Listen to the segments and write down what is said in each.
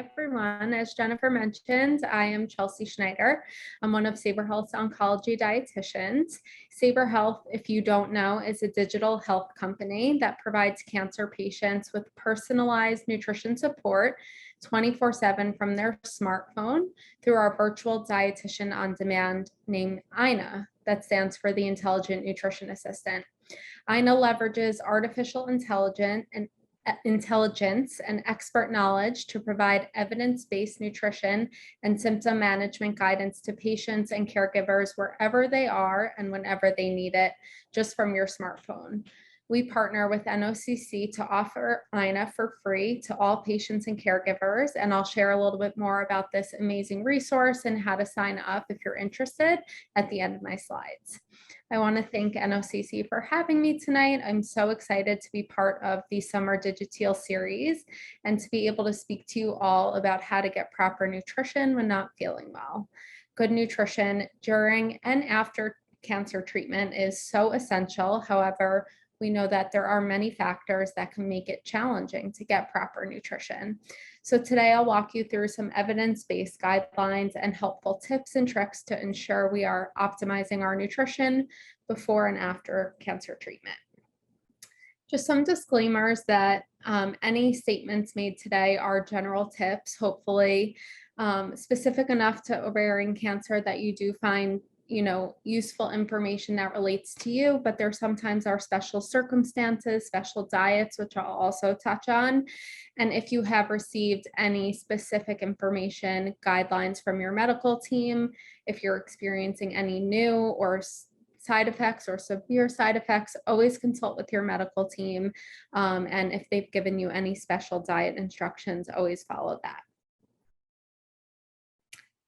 everyone. As Jennifer mentioned, I am Chelsey Schneider. I'm one of Savor Health's oncology dietitians. Savor Health, if you don't know, is a digital health company that provides cancer patients with personalized nutrition support 24/7 from their smartphone through our virtual dietitian on demand named INA, that stands for the Intelligent Nutrition Assistant. INA leverages artificial intelligence and expert knowledge to provide evidence-based nutrition and symptom management guidance to patients and caregivers wherever they are and whenever they need it, just from your smartphone. We partner with NOCC to offer INA for free to all patients and caregivers, and I'll share a little bit more about this amazing resource and how to sign up if you're interested at the end of my slides. I want to thank NOCC for having me tonight. I'm so excited to be part of the Summer Digiteel series and to be able to speak to you all about how to get proper nutrition when not feeling well. Good nutrition during and after cancer treatment is so essential. However, we know that there are many factors that can make it challenging to get proper nutrition. So today I'll walk you through some evidence-based guidelines and helpful tips and tricks to ensure we are optimizing our nutrition before and after cancer treatment. Just some disclaimers that any statements made today are general tips, hopefully specific enough to ovarian cancer that you do find useful information that relates to you, but there sometimes are special circumstances, special diets, which I'll also touch on. And if you have received any specific information, guidelines from your medical team, if you're experiencing any new or side effects or severe side effects, always consult with your medical team. And if they've given you any special diet instructions, always follow that.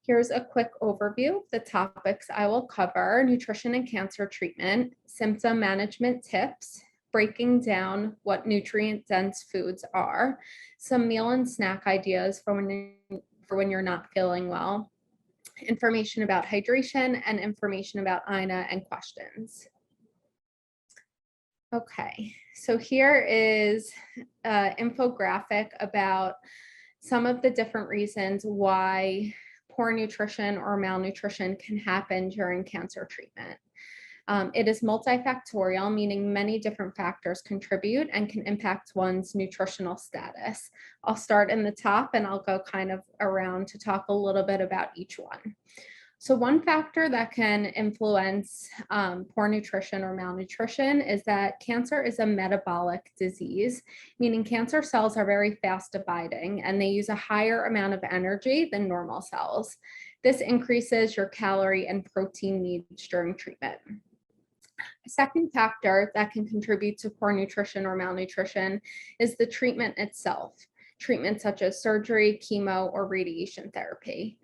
Here's a quick overview of the topics I will cover: nutrition and cancer treatment, symptom management tips, breaking down what nutrient-dense foods are, some meal and snack ideas for when you're not feeling well, information about hydration, and information about INA and questions. Okay, so here is an infographic about some of the different reasons why poor nutrition or malnutrition can happen during cancer treatment. It is multifactorial, meaning many different factors contribute and can impact one's nutritional status. I'll start in the top and I'll go kind of around to talk a little bit about each one. So one factor that can influence poor nutrition or malnutrition is that cancer is a metabolic disease, meaning cancer cells are very fast dividing and they use a higher amount of energy than normal cells. This increases your calorie and protein needs during treatment. A second factor that can contribute to poor nutrition or malnutrition is the treatment itself, treatment such as surgery, chemo, or radiation therapy.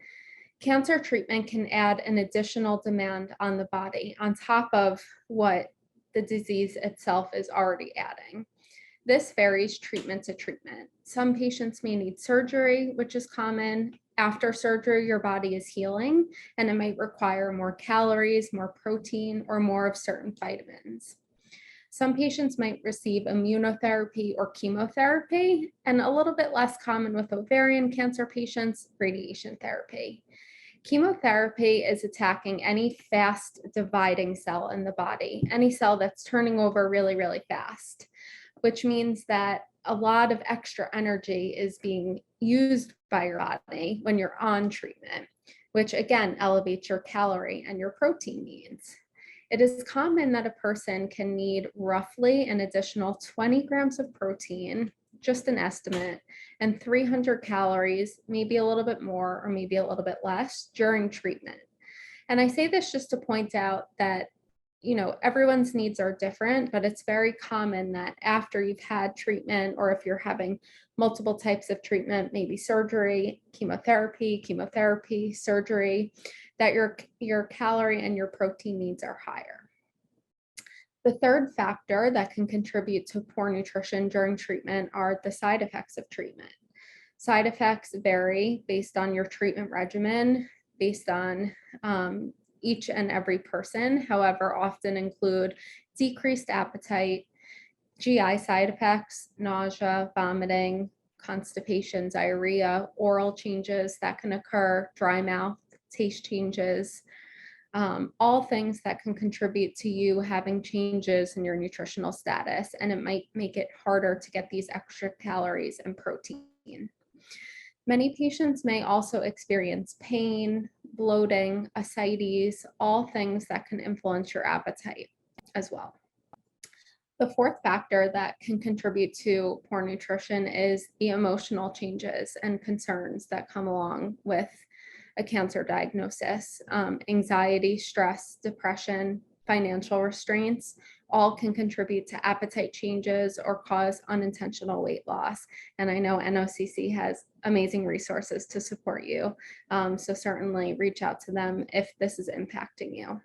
Cancer treatment can add an additional demand on the body on top of what the disease itself is already adding. This varies treatment to treatment. Some patients may need surgery, which is common. After surgery, your body is healing, and it might require more calories, more protein, or more of certain vitamins. Some patients might receive immunotherapy or chemotherapy, and a little bit less common with ovarian cancer patients, radiation therapy. Chemotherapy is attacking any fast dividing cell in the body, any cell that's turning over really, really fast, which means that a lot of extra energy is being used by your body when you're on treatment, which again elevates your calorie and your protein needs. It is common that a person can need roughly an additional 20 grams of protein, just an estimate, and 300 calories, maybe a little bit more or maybe a little bit less during treatment. And I say this just to point out that, everyone's needs are different, but it's very common that after you've had treatment, or if you're having multiple types of treatment, maybe surgery, chemotherapy, surgery, that your calorie and your protein needs are higher. The third factor that can contribute to poor nutrition during treatment are the side effects of treatment. Side effects vary based on your treatment regimen, based on each and every person, however, often include decreased appetite, GI side effects, nausea, vomiting, constipation, diarrhea, oral changes that can occur, dry mouth, taste changes, all things that can contribute to you having changes in your nutritional status, and it might make it harder to get these extra calories and protein. Many patients may also experience pain, bloating, ascites, all things that can influence your appetite as well. The fourth factor that can contribute to poor nutrition is the emotional changes and concerns that come along with a cancer diagnosis. Anxiety, stress, depression, financial restraints, all can contribute to appetite changes or cause unintentional weight loss. And I know NOCC has amazing resources to support you. So certainly reach out to them if this is impacting you.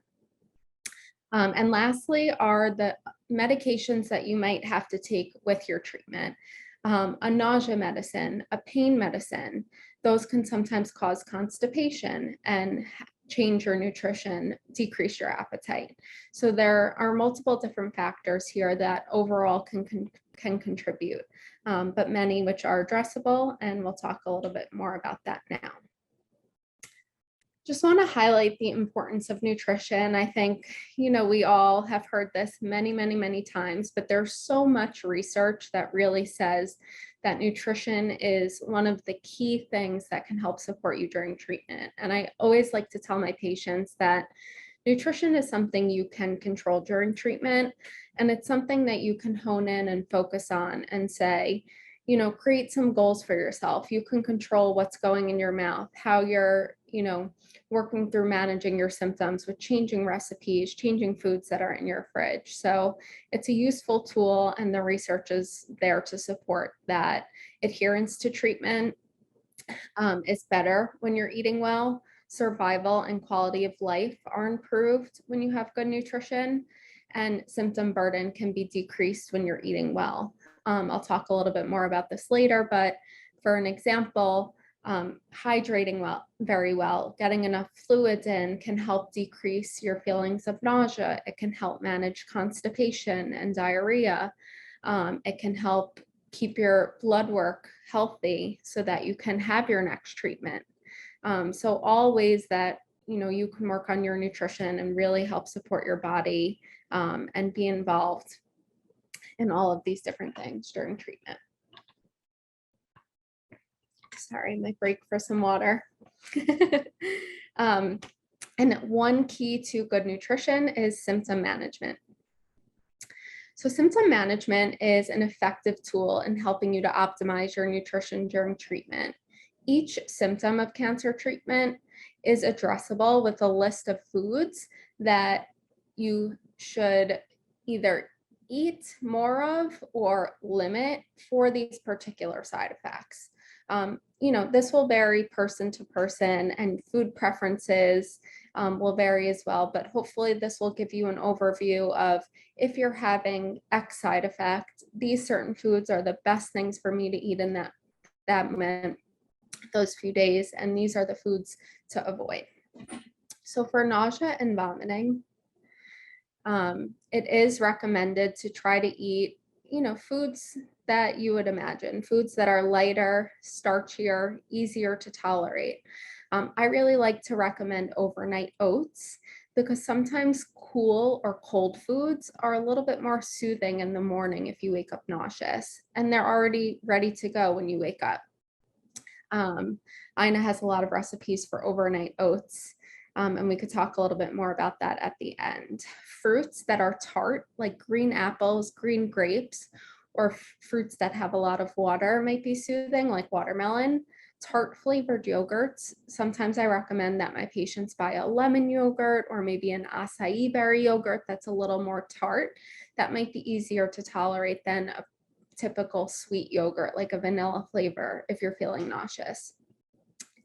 And lastly are the medications that you might have to take with your treatment. A nausea medicine, a pain medicine, those can sometimes cause constipation and change your nutrition, decrease your appetite. So there are multiple different factors here that overall can contribute, but many which are addressable, and we'll talk a little bit more about that now. Just want to highlight the importance of nutrition. I think, we all have heard this many, many, many times, but there's so much research that really says that nutrition is one of the key things that can help support you during treatment. And I always like to tell my patients that nutrition is something you can control during treatment, and it's something that you can hone in and focus on and say, create some goals for yourself. You can control what's going in your mouth, how you're, working through managing your symptoms with changing recipes, changing foods that are in your fridge. So it's a useful tool, and the research is there to support that adherence to treatment is better when you're eating well. Survival and quality of life are improved when you have good nutrition, and symptom burden can be decreased when you're eating well. I'll talk a little bit more about this later, but for an example, hydrating very well, getting enough fluids in can help decrease your feelings of nausea. It can help manage constipation and diarrhea. It can help keep your blood work healthy so that you can have your next treatment. So all ways that, you can work on your nutrition and really help support your body and be involved in all of these different things during treatment. Sorry, my break for some water. And one key to good nutrition is symptom management. So symptom management is an effective tool in helping you to optimize your nutrition during treatment. Each symptom of cancer treatment is addressable with a list of foods that you should either eat more of or limit for these particular side effects. This will vary person to person, and food preferences will vary as well, but hopefully this will give you an overview of if you're having X side effect, these certain foods are the best things for me to eat in that moment, those few days, and these are the foods to avoid. So for nausea and vomiting, it is recommended to try to eat, foods that you would imagine, foods that are lighter, starchier, easier to tolerate. I really like to recommend overnight oats because sometimes cool or cold foods are a little bit more soothing in the morning if you wake up nauseous, and they're already ready to go when you wake up. Ina has a lot of recipes for overnight oats. And we could talk a little bit more about that at the end. Fruits that are tart, like green apples, green grapes, or fruits that have a lot of water might be soothing, like watermelon. Tart flavored yogurts. Sometimes I recommend that my patients buy a lemon yogurt or maybe an acai berry yogurt that's a little more tart. That might be easier to tolerate than a typical sweet yogurt, like a vanilla flavor if you're feeling nauseous.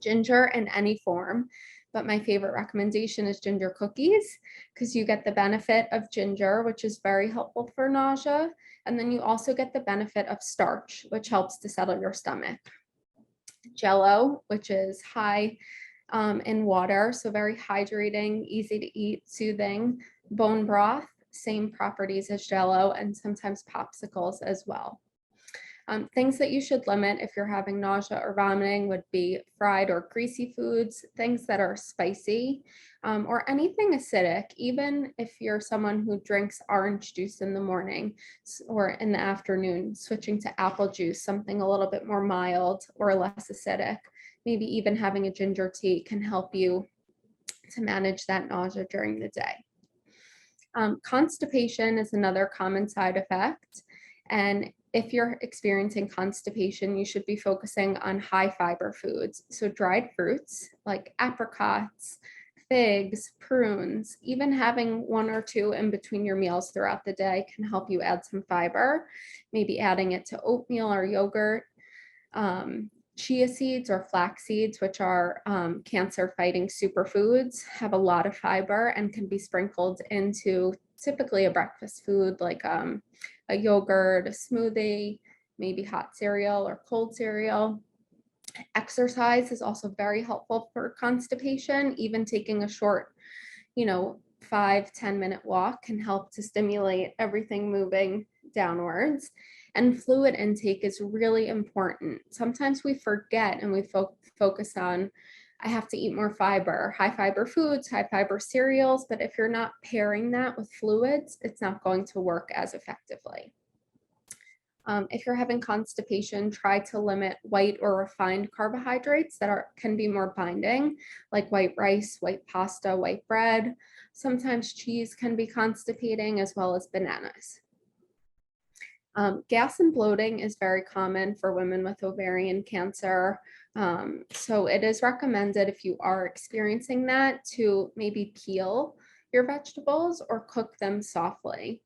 Ginger in any form. But my favorite recommendation is ginger cookies because you get the benefit of ginger, which is very helpful for nausea. And then you also get the benefit of starch, which helps to settle your stomach. Jello, which is high in water, so very hydrating, easy to eat, soothing. Bone broth, same properties as Jello, and sometimes popsicles as well. Things that you should limit if you're having nausea or vomiting would be fried or greasy foods, things that are spicy, or anything acidic. Even if you're someone who drinks orange juice in the morning or in the afternoon, switching to apple juice, something a little bit more mild or less acidic. Maybe even having a ginger tea can help you to manage that nausea during the day. Constipation is another common side effect. And if you're experiencing constipation, you should be focusing on high fiber foods. So dried fruits like apricots, figs, prunes, even having one or two in between your meals throughout the day can help you add some fiber, maybe adding it to oatmeal or yogurt. Chia seeds or flax seeds, which are cancer-fighting superfoods, have a lot of fiber and can be sprinkled into typically a breakfast food like a yogurt, a smoothie, maybe hot cereal or cold cereal. Exercise is also very helpful for constipation. Even taking a short, 5-10 minute walk can help to stimulate everything moving downwards. And fluid intake is really important. Sometimes we forget and we focus on, I have to eat more fiber, high fiber foods, high fiber cereals, but if you're not pairing that with fluids, it's not going to work as effectively. If you're having constipation, try to limit white or refined carbohydrates that can be more binding, like white rice, white pasta, white bread. Sometimes cheese can be constipating, as well as bananas. Gas and bloating is very common for women with ovarian cancer. So it is recommended, if you are experiencing that, to maybe peel your vegetables or cook them softly.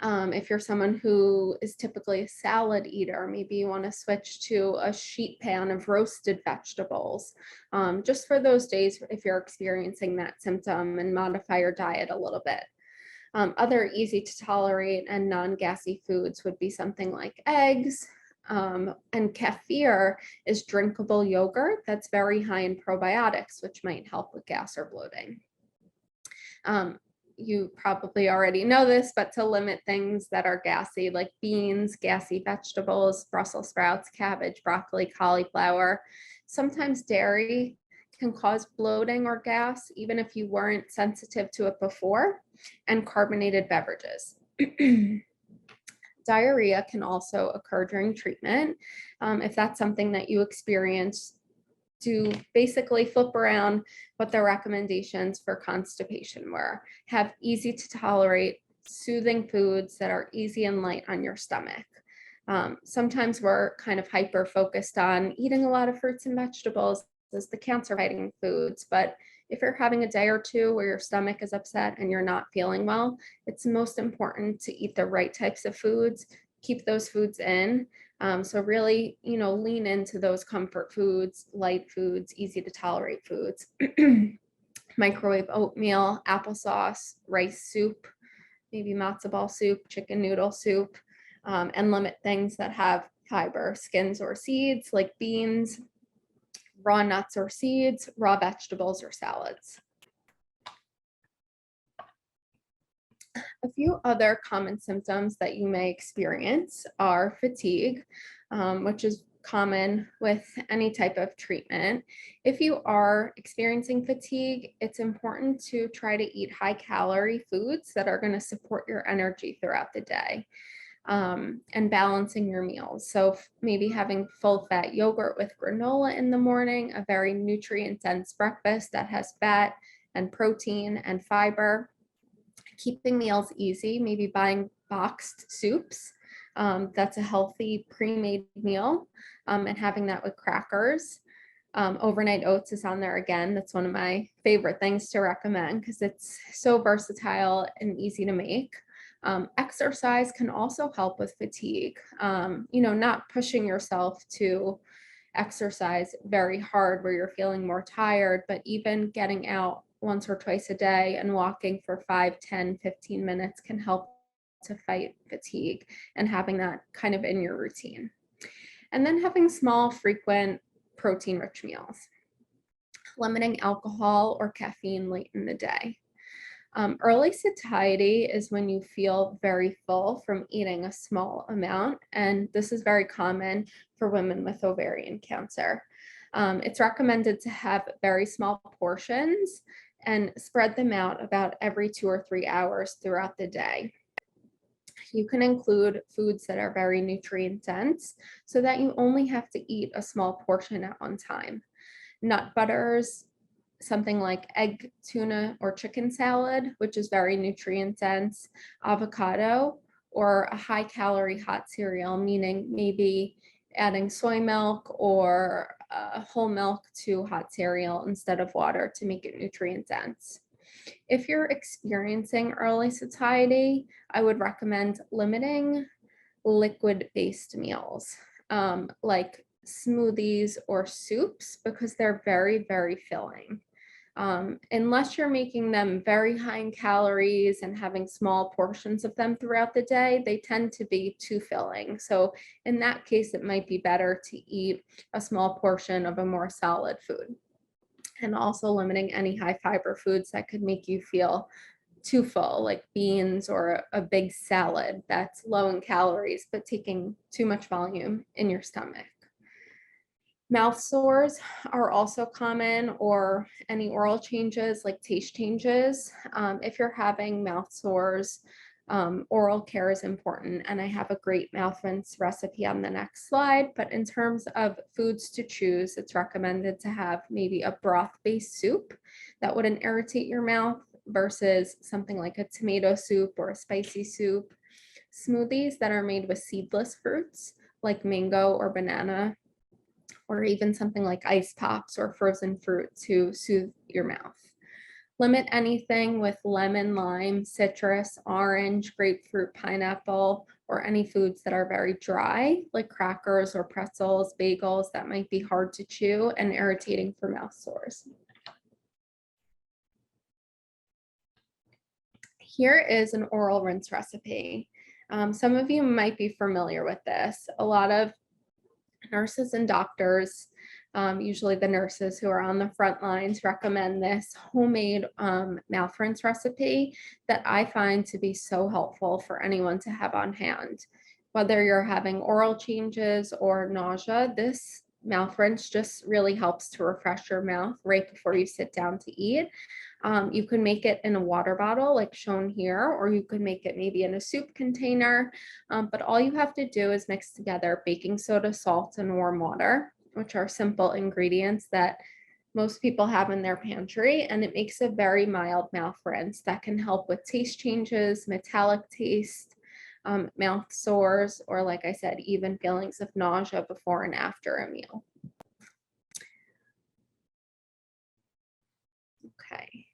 If you're someone who is typically a salad eater, maybe you want to switch to a sheet pan of roasted vegetables, just for those days if you're experiencing that symptom, and modify your diet a little bit. Other easy to tolerate and non-gassy foods would be something like eggs, and kefir is drinkable yogurt that's very high in probiotics, which might help with gas or bloating. You probably already know this, but to limit things that are gassy, like beans, gassy vegetables, Brussels sprouts, cabbage, broccoli, cauliflower. Sometimes dairy can cause bloating or gas, even if you weren't sensitive to it before, and carbonated beverages. Diarrhea can also occur during treatment. If that's something that you experience, to basically flip around what the recommendations for constipation were. Have easy to tolerate, soothing foods that are easy and light on your stomach. Sometimes we're kind of hyper focused on eating a lot of fruits and vegetables as the cancer fighting foods, but if you're having a day or two where your stomach is upset and you're not feeling well, it's most important to eat the right types of foods, keep those foods in. So really, lean into those comfort foods, light foods, easy to tolerate foods. Microwave oatmeal, applesauce, rice soup, maybe matzo ball soup, chicken noodle soup, and limit things that have fiber, skins or seeds like beans, raw nuts or seeds, raw vegetables or salads. A few other common symptoms that you may experience are fatigue, which is common with any type of treatment. If you are experiencing fatigue, it's important to try to eat high calorie foods that are going to support your energy throughout the day, and balancing your meals. So maybe having full fat yogurt with granola in the morning, a very nutrient dense breakfast that has fat and protein and fiber. Keeping meals easy, maybe buying boxed soups. That's a healthy pre-made meal, and having that with crackers. Overnight oats is on there again. That's one of my favorite things to recommend because it's so versatile and easy to make. Exercise can also help with fatigue. Not pushing yourself to exercise very hard where you're feeling more tired, but even getting out once or twice a day and walking for 5, 10, 15 minutes can help to fight fatigue, and having that kind of in your routine. And then having small, frequent, protein-rich meals. Limiting alcohol or caffeine late in the day. Early satiety is when you feel very full from eating a small amount, and this is very common for women with ovarian cancer. It's recommended to have very small portions and spread them out about every 2 or 3 hours throughout the day. You can include foods that are very nutrient dense so that you only have to eat a small portion at one time. Nut butters, something like egg, tuna, or chicken salad, which is very nutrient dense, avocado, or a high calorie hot cereal, meaning maybe adding soy milk or whole milk to hot cereal instead of water to make it nutrient dense. If you're experiencing early satiety, I would recommend limiting liquid-based meals like smoothies or soups because they're very, very filling. Unless you're making them very high in calories and having small portions of them throughout the day, they tend to be too filling. So in that case, it might be better to eat a small portion of a more solid food. And also limiting any high fiber foods that could make you feel too full, like beans or a big salad that's low in calories, but taking too much volume in your stomach. Mouth sores are also common, or any oral changes like taste changes. If you're having mouth sores, oral care is important, and I have a great mouth rinse recipe on the next slide. But in terms of foods to choose, it's recommended to have maybe a broth-based soup that wouldn't irritate your mouth versus something like a tomato soup or a spicy soup. Smoothies that are made with seedless fruits like mango or banana, or even something like ice pops or frozen fruit to soothe your mouth. Limit anything with lemon, lime, citrus, orange, grapefruit, pineapple, or any foods that are very dry, like crackers or pretzels, bagels that might be hard to chew and irritating for mouth sores. Here is an oral rinse recipe. Some of you might be familiar with this. A lot of nurses and doctors, usually the nurses who are on the front lines, recommend this homemade mouth rinse recipe that I find to be so helpful for anyone to have on hand. Whether you're having oral changes or nausea, this mouth rinse just really helps to refresh your mouth right before you sit down to eat. You can make it in a water bottle like shown here, or you could make it maybe in a soup container. But all you have to do is mix together baking soda, salt, and warm water, which are simple ingredients that most people have in their pantry. And it makes a very mild mouth rinse that can help with taste changes, metallic taste, mouth sores, or like I said, even feelings of nausea before and after a meal. Okay.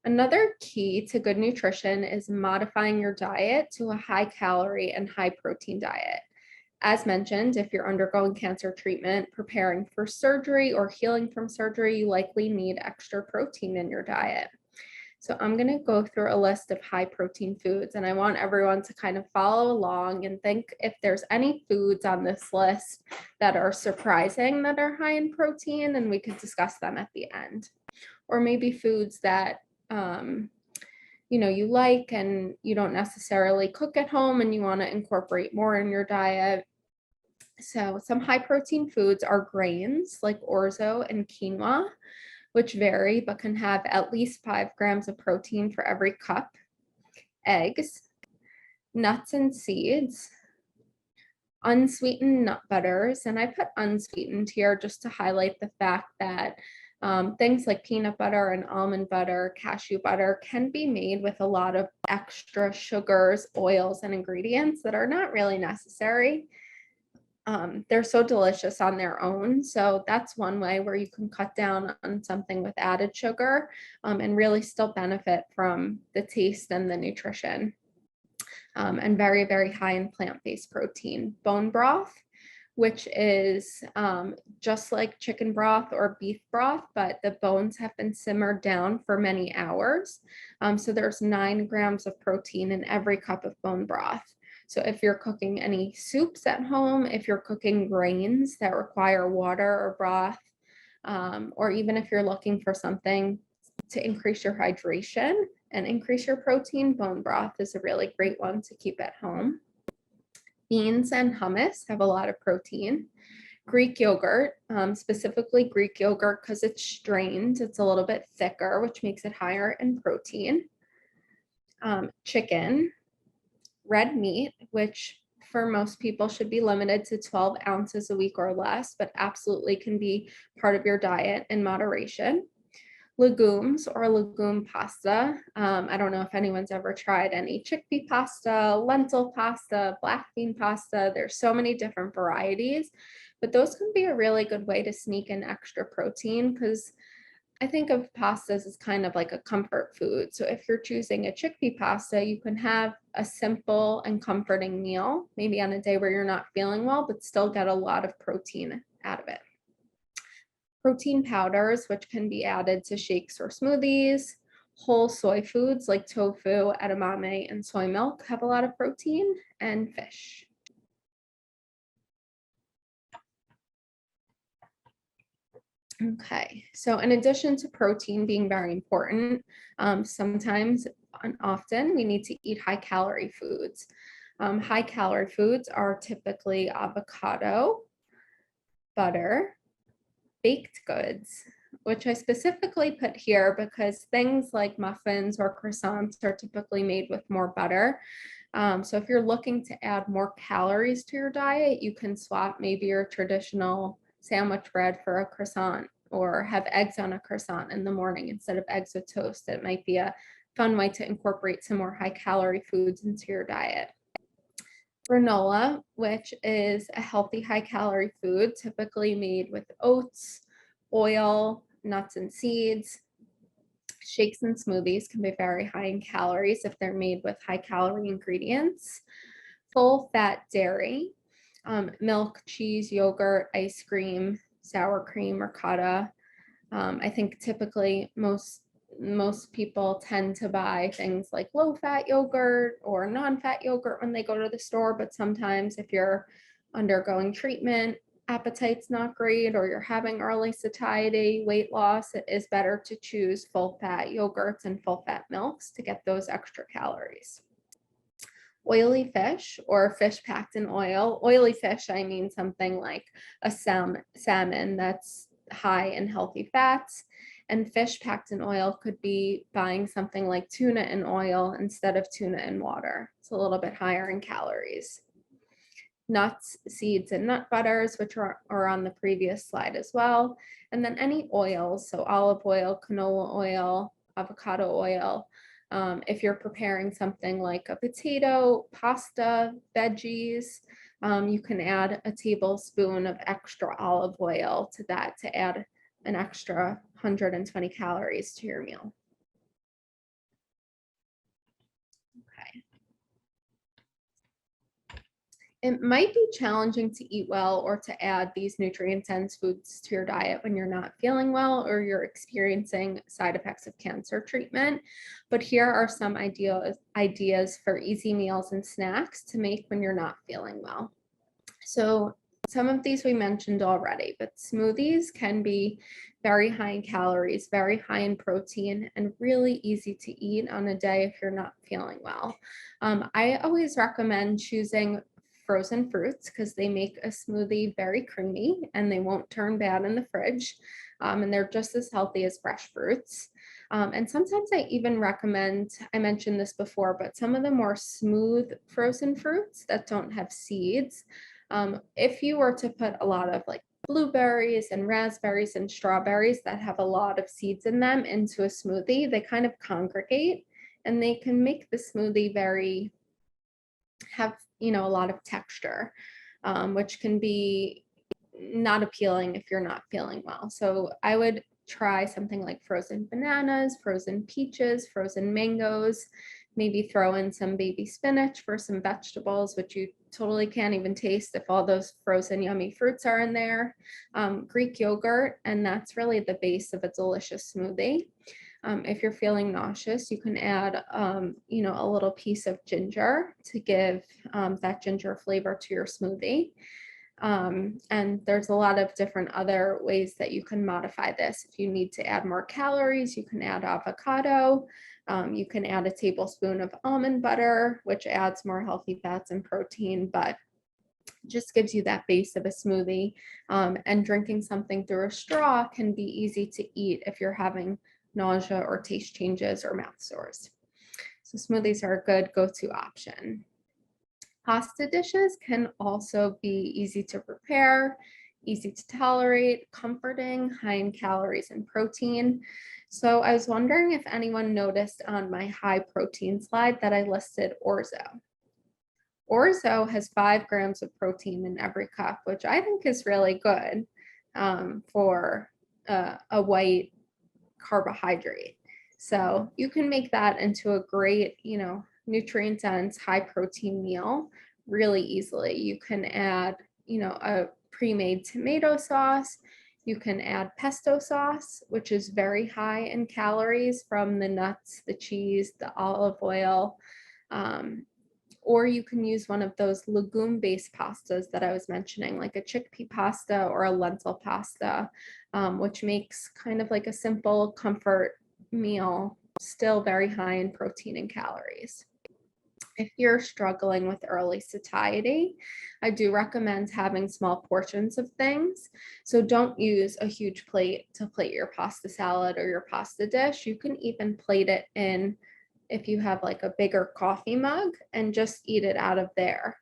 Another key to good nutrition is modifying your diet to a high calorie and high protein diet. As mentioned, if you're undergoing cancer treatment, preparing for surgery, or healing from surgery, you likely need extra protein in your diet. So I'm going to go through a list of high protein foods, and I want everyone to kind of follow along and think if there's any foods on this list that are surprising that are high in protein, and we could discuss them at the end. Or maybe foods that you like and you don't necessarily cook at home and you want to incorporate more in your diet. So some high protein foods are grains like orzo and quinoa, which vary but can have at least 5 grams of protein for every cup. Eggs, nuts and seeds, unsweetened nut butters, and I put unsweetened here just to highlight the fact that things like peanut butter and almond butter, cashew butter can be made with a lot of extra sugars, oils, and ingredients that are not really necessary. They're so delicious on their own. So that's one way where you can cut down on something with added sugar and really still benefit from the taste and the nutrition. And very, very high in plant-based protein. Bone broth, which is just like chicken broth or beef broth, but the bones have been simmered down for many hours. So there's 9 grams of protein in every cup of bone broth. So if you're cooking any soups at home, if you're cooking grains that require water or broth, or even if you're looking for something to increase your hydration and increase your protein. Bone broth is a really great one to keep at home. Beans and hummus have a lot of protein. Greek yogurt, specifically Greek yogurt, because it's strained, it's a little bit thicker, which makes it higher in protein. Chicken, red meat, which for most people should be limited to 12 ounces a week or less, but absolutely can be part of your diet in moderation. Legumes or legume pasta. I don't know if anyone's ever tried any chickpea pasta, lentil pasta, black bean pasta. There's so many different varieties, but those can be a really good way to sneak in extra protein, because I think of pastas as kind of like a comfort food. So if you're choosing a chickpea pasta, you can have a simple and comforting meal, maybe on a day where you're not feeling well, but still get a lot of protein out of it. Protein powders, which can be added to shakes or smoothies. Whole soy foods like tofu, edamame, and soy milk have a lot of protein, and fish. Okay, so in addition to protein being very important, sometimes and often we need to eat high calorie foods. High calorie foods are typically avocado, butter, baked goods, which I specifically put here because things like muffins or croissants are typically made with more butter. So if you're looking to add more calories to your diet, you can swap maybe your traditional sandwich bread for a croissant, or have eggs on a croissant in the morning instead of eggs with toast. It might be a fun way to incorporate some more high calorie foods into your diet. Granola, which is a healthy high calorie food, typically made with oats, oil, nuts and seeds. Shakes and smoothies can be very high in calories if they're made with high calorie ingredients. Full fat dairy, milk, cheese, yogurt, ice cream, sour cream, ricotta. I think typically most people tend to buy things like low-fat yogurt or non-fat yogurt when they go to the store, but sometimes if you're undergoing treatment, appetite's not great, or you're having early satiety, weight loss, it is better to choose full-fat yogurts and full-fat milks to get those extra calories. Oily fish or fish packed in oil. Oily fish, I mean something like a salmon that's high in healthy fats. And fish packed in oil could be buying something like tuna in oil instead of tuna in water. It's a little bit higher in calories. Nuts, seeds, and nut butters, which are on the previous slide as well. And then any oils, so olive oil, canola oil, avocado oil. If you're preparing something like a potato, pasta, veggies, you can add a tablespoon of extra olive oil to that to add an extra 120 calories to your meal. Okay. It might be challenging to eat well or to add these nutrient-dense foods to your diet when you're not feeling well or you're experiencing side effects of cancer treatment. But here are some ideas for easy meals and snacks to make when you're not feeling well. So some of these we mentioned already, but smoothies can be very high in calories, very high in protein, and really easy to eat on a day if you're not feeling well. I always recommend choosing frozen fruits because they make a smoothie very creamy and they won't turn bad in the fridge, and they're just as healthy as fresh fruits. And sometimes I even recommend, I mentioned this before, but some of the more smooth frozen fruits that don't have seeds, if you were to put a lot of like blueberries and raspberries and strawberries that have a lot of seeds in them into a smoothie, they kind of congregate and they can make the smoothie have a lot of texture, which can be not appealing if you're not feeling well. So I would try something like frozen bananas, frozen peaches, frozen mangoes, maybe throw in some baby spinach for some vegetables, which you totally can't even taste if all those frozen yummy fruits are in there. Greek yogurt, and that's really the base of a delicious smoothie. If you're feeling nauseous, you can add, a little piece of ginger to give that ginger flavor to your smoothie. And there's a lot of different other ways that you can modify this. If you need to add more calories, you can add avocado. You can add a tablespoon of almond butter, which adds more healthy fats and protein, but just gives you that base of a smoothie. And drinking something through a straw can be easy to eat if you're having nausea or taste changes or mouth sores. So smoothies are a good go-to option. Pasta dishes can also be easy to prepare, easy to tolerate, comforting, high in calories and protein. So I was wondering if anyone noticed on my high protein slide that I listed orzo. Orzo has 5 grams of protein in every cup, which I think is really good for a white carbohydrate. So you can make that into a great, nutrient dense, high protein meal really easily. You can add, a pre-made tomato sauce. You can add pesto sauce, which is very high in calories from the nuts, the cheese, the olive oil. Or you can use one of those legume-based pastas that I was mentioning, like a chickpea pasta or a lentil pasta, which makes kind of like a simple comfort meal, still very high in protein and calories. If you're struggling with early satiety, I do recommend having small portions of things. So don't use a huge plate to plate your pasta salad or your pasta dish. You can even plate it in, if you have like a bigger coffee mug, and just eat it out of there.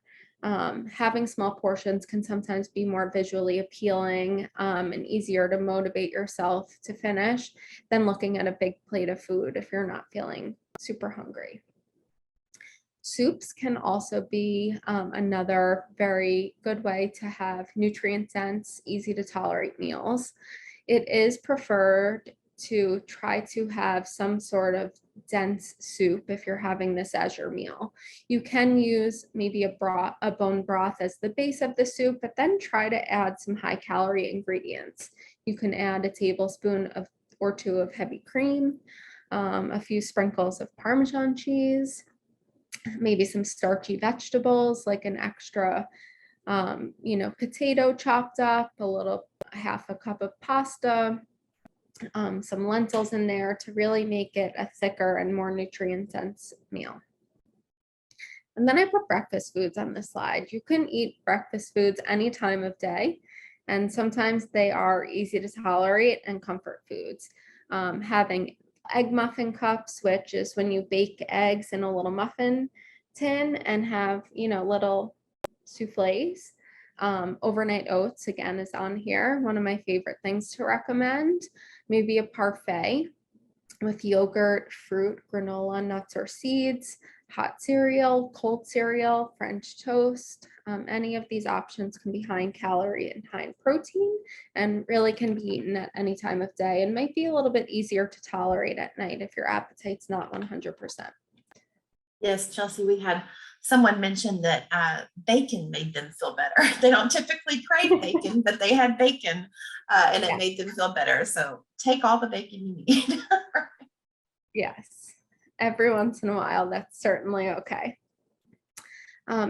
Having small portions can sometimes be more visually appealing and easier to motivate yourself to finish than looking at a big plate of food if you're not feeling super hungry. Soups can also be another very good way to have nutrient-dense, easy to tolerate meals. It is preferred to try to have some sort of dense soup if you're having this as your meal. You can use maybe a bone broth as the base of the soup, but then try to add some high calorie ingredients. You can add a tablespoon or 2 of heavy cream, a few sprinkles of Parmesan cheese, maybe some starchy vegetables like an extra potato chopped up, half a cup of pasta, some lentils in there to really make it a thicker and more nutrient dense meal. And then I put breakfast foods on the slide. You can eat breakfast foods any time of day, and sometimes they are easy to tolerate and comfort foods. Having egg muffin cups, which is when you bake eggs in a little muffin tin and have, little souffles. Overnight oats, again, is on here. One of my favorite things to recommend. Maybe a parfait with yogurt, fruit, granola, nuts or seeds, hot cereal, cold cereal, French toast. Any of these options can be high in calorie and high in protein and really can be eaten at any time of day and might be a little bit easier to tolerate at night if your appetite's not 100%. Yes, Chelsey, we had someone mention that bacon made them feel better. They don't typically crave bacon, but they had bacon and it made them feel better. So take all the bacon you need. Yes, every once in a while, that's certainly okay.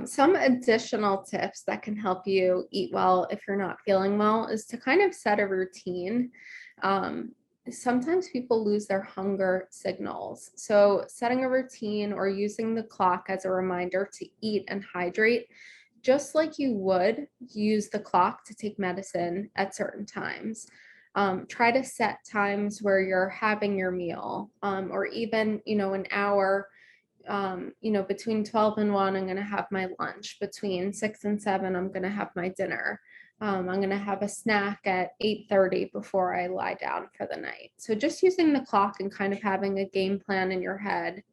Some additional tips that can help you eat well if you're not feeling well is to kind of set a routine. Sometimes people lose their hunger signals. So setting a routine or using the clock as a reminder to eat and hydrate, just like you would use the clock to take medicine at certain times. Try to set times where you're having your meal, or even, an hour, between 12 and 1, I'm going to have my lunch. Between 6 and 7, I'm going to have my dinner. I'm going to have a snack at 8:30 before I lie down for the night. So just using the clock and kind of having a game plan in your head.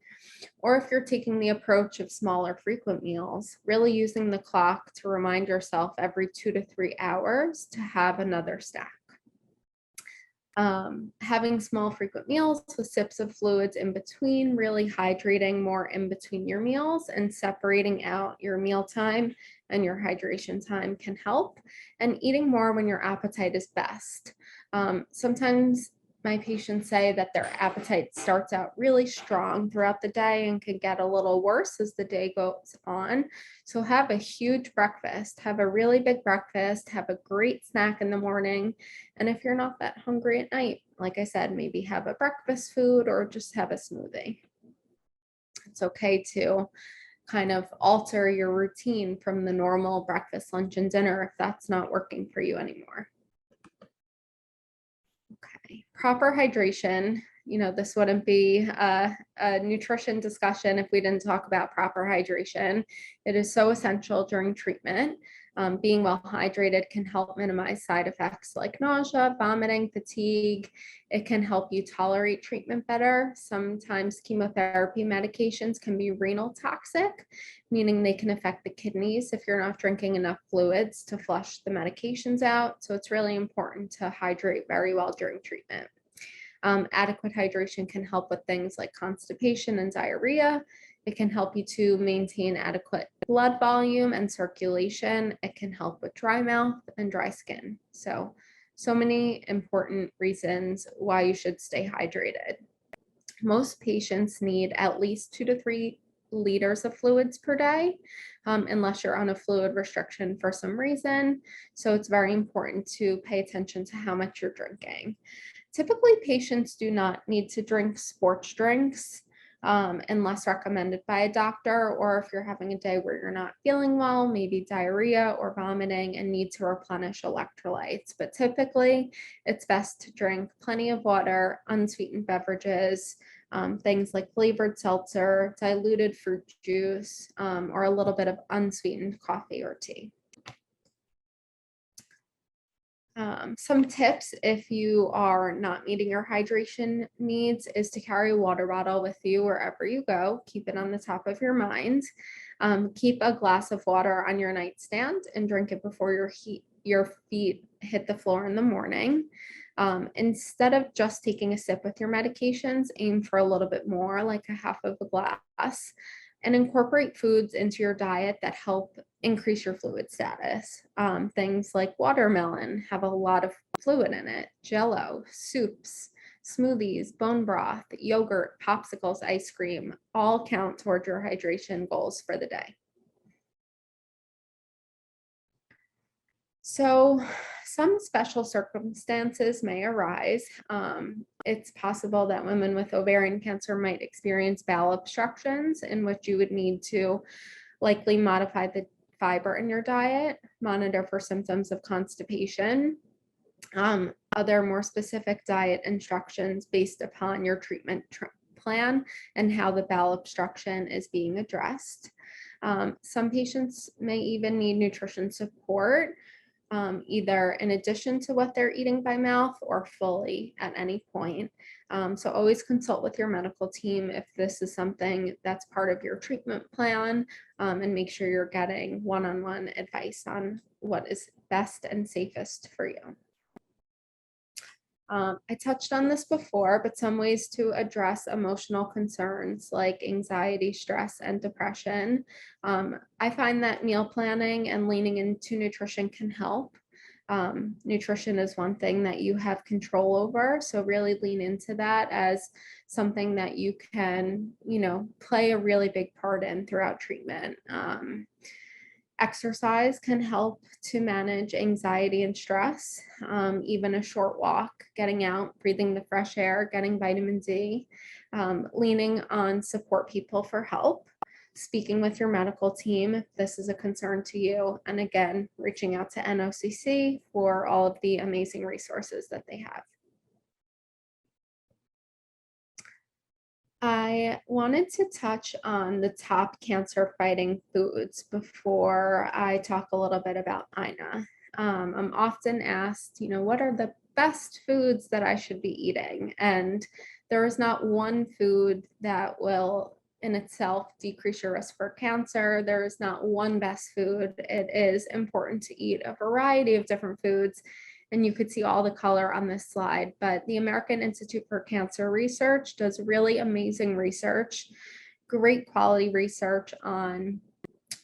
Or if you're taking the approach of smaller frequent meals, really using the clock to remind yourself every 2 to 3 hours to have another snack. Having small frequent meals with sips of fluids in between, really hydrating more in between your meals and separating out your meal time and your hydration time can help, and eating more when your appetite is best. Sometimes my patients say that their appetite starts out really strong throughout the day and can get a little worse as the day goes on. So have a huge breakfast, have a really big breakfast, have a great snack in the morning. And if you're not that hungry at night, like I said, maybe have a breakfast food or just have a smoothie. It's okay to kind of alter your routine from the normal breakfast, lunch, and dinner if that's not working for you anymore. Okay, proper hydration. This wouldn't be a nutrition discussion if we didn't talk about proper hydration. It is so essential during treatment. Being well hydrated can help minimize side effects like nausea, vomiting, fatigue. It can help you tolerate treatment better. Sometimes chemotherapy medications can be renal toxic, meaning they can affect the kidneys if you're not drinking enough fluids to flush the medications out. So it's really important to hydrate very well during treatment. Adequate hydration can help with things like constipation and diarrhea. It can help you to maintain adequate blood volume and circulation. It can help with dry mouth and dry skin. So many important reasons why you should stay hydrated. Most patients need at least 2 to 3 liters of fluids per day, unless you're on a fluid restriction for some reason. So it's very important to pay attention to how much you're drinking. Typically, patients do not need to drink sports drinks unless recommended by a doctor, or if you're having a day where you're not feeling well, maybe diarrhea or vomiting and need to replenish electrolytes. But typically, it's best to drink plenty of water, unsweetened beverages, things like flavored seltzer, diluted fruit juice, or a little bit of unsweetened coffee or tea. Some tips if you are not meeting your hydration needs is to carry a water bottle with you wherever you go. Keep it on the top of your mind. Keep a glass of water on your nightstand and drink it before your feet hit the floor in the morning. Instead of just taking a sip with your medications, aim for a little bit more, like a half of a glass, and incorporate foods into your diet that help increase your fluid status. Things like watermelon have a lot of fluid in it, Jell-O, soups, smoothies, bone broth, yogurt, popsicles, ice cream, all count toward your hydration goals for the day. So some special circumstances may arise. It's possible that women with ovarian cancer might experience bowel obstructions, in which you would need to likely modify the fiber in your diet, monitor for symptoms of constipation, other more specific diet instructions based upon your treatment plan and how the bowel obstruction is being addressed. Some patients may even need nutrition support, either in addition to what they're eating by mouth or fully at any point. So always consult with your medical team if this is something that's part of your treatment plan, and make sure you're getting one-on-one advice on what is best and safest for you. I touched on this before, but some ways to address emotional concerns like anxiety, stress, and depression. I find that meal planning and leaning into nutrition can help. Nutrition is one thing that you have control over, so really lean into that as something that you can, play a really big part in throughout treatment. Exercise can help to manage anxiety and stress. Even a short walk, getting out, breathing the fresh air, getting vitamin D, leaning on support people for help, speaking with your medical team if this is a concern to you, and again, reaching out to NOCC for all of the amazing resources that they have. I wanted to touch on the top cancer fighting foods before I talk a little bit about INA. I'm often asked, what are the best foods that I should be eating? And there is not one food that will in itself decrease your risk for cancer. There is not one best food. It is important to eat a variety of different foods. And you could see all the color on this slide, but the American Institute for Cancer Research does really amazing research, great quality research on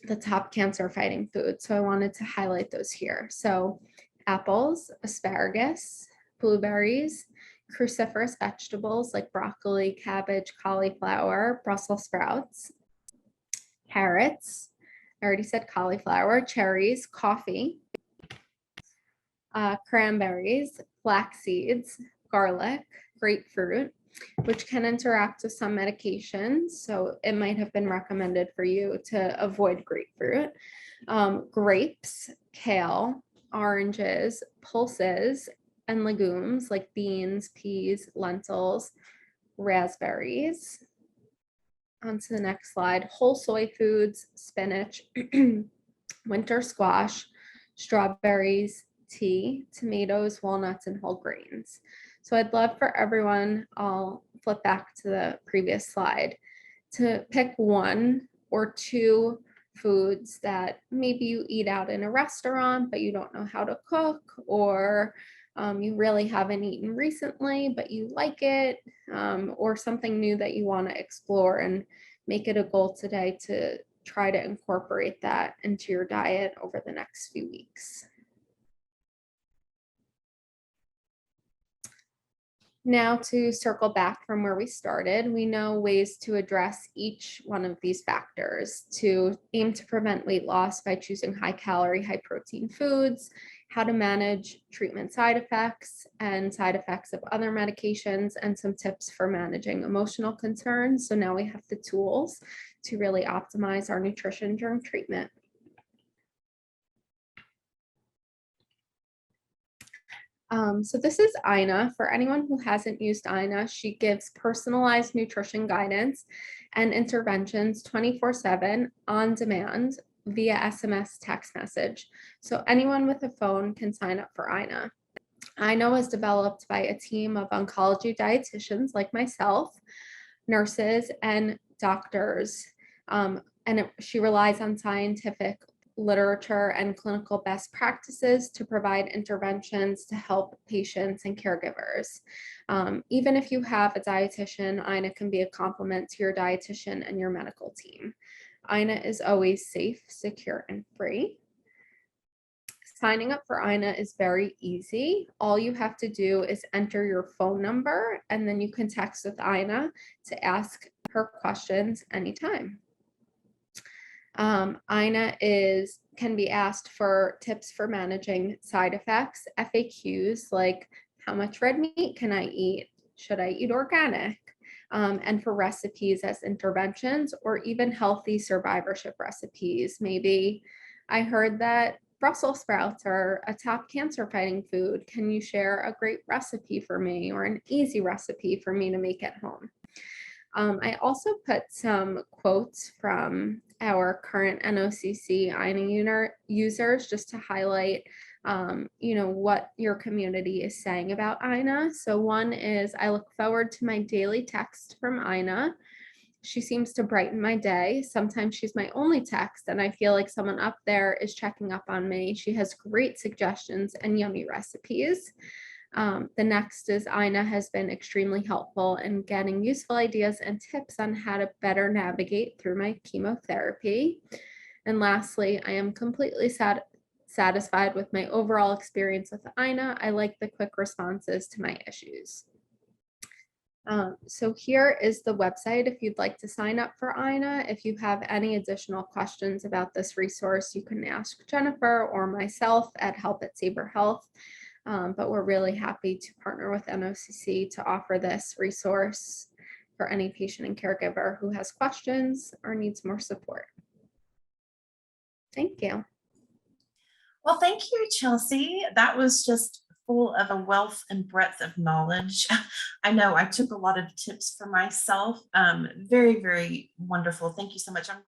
the top cancer fighting foods. So I wanted to highlight those here. So apples, asparagus, blueberries, cruciferous vegetables like broccoli, cabbage, cauliflower, Brussels sprouts, carrots, I already said cauliflower, cherries, coffee, cranberries, flax seeds, garlic, grapefruit, which can interact with some medications. So it might have been recommended for you to avoid grapefruit. Grapes, kale, oranges, pulses, and legumes like beans, peas, lentils, raspberries. On to the next slide. Whole soy foods, spinach, winter squash, strawberries, tea, tomatoes, walnuts, and whole grains. So I'd love for everyone, I'll flip back to the previous slide, to pick one or two foods that maybe you eat out in a restaurant, but you don't know how to cook, or you really haven't eaten recently, but you like it, or something new that you want to explore, and make it a goal today to try to incorporate that into your diet over the next few weeks. Now to circle back from where we started, we know ways to address each one of these factors to aim to prevent weight loss by choosing high calorie, high protein foods, how to manage treatment side effects and side effects of other medications, and some tips for managing emotional concerns. So now we have the tools to really optimize our nutrition during treatment. So this is Ina. For anyone who hasn't used Ina, she gives personalized nutrition guidance and interventions 24/7 on demand via SMS text message. So anyone with a phone can sign up for Ina. Ina was developed by a team of oncology dietitians like myself, nurses, and doctors. She relies on scientific literature and clinical best practices to provide interventions to help patients and caregivers. Even if you have a dietitian, Ina can be a complement to your dietitian and your medical team. Ina is always safe, secure, and free. Signing up for Ina is very easy. All you have to do is enter your phone number, and then you can text with Ina to ask her questions anytime. Ina can be asked for tips for managing side effects, FAQs like how much red meat can I eat? Should I eat organic? And for recipes as interventions, or even healthy survivorship recipes. Maybe I heard that Brussels sprouts are a top cancer fighting food. Can you share a great recipe for me, or an easy recipe for me to make at home? I also put some quotes from our current NOCC Ina users just to highlight, what your community is saying about Ina. So one is, I look forward to my daily text from Ina. She seems to brighten my day. Sometimes she's my only text, and I feel like someone up there is checking up on me. She has great suggestions and yummy recipes. The next is, Ina has been extremely helpful in getting useful ideas and tips on how to better navigate through my chemotherapy. And lastly, I am completely satisfied with my overall experience with Ina. I like the quick responses to my issues. So here is the website if you'd like to sign up for Ina. If you have any additional questions about this resource, you can ask Jennifer or myself at help@Savor Health. But we're really happy to partner with NOCC to offer this resource for any patient and caregiver who has questions or needs more support. Thank you. Well, thank you, Chelsey. That was just full of a wealth and breadth of knowledge. I know I took a lot of tips for myself. Very, very wonderful. Thank you so much.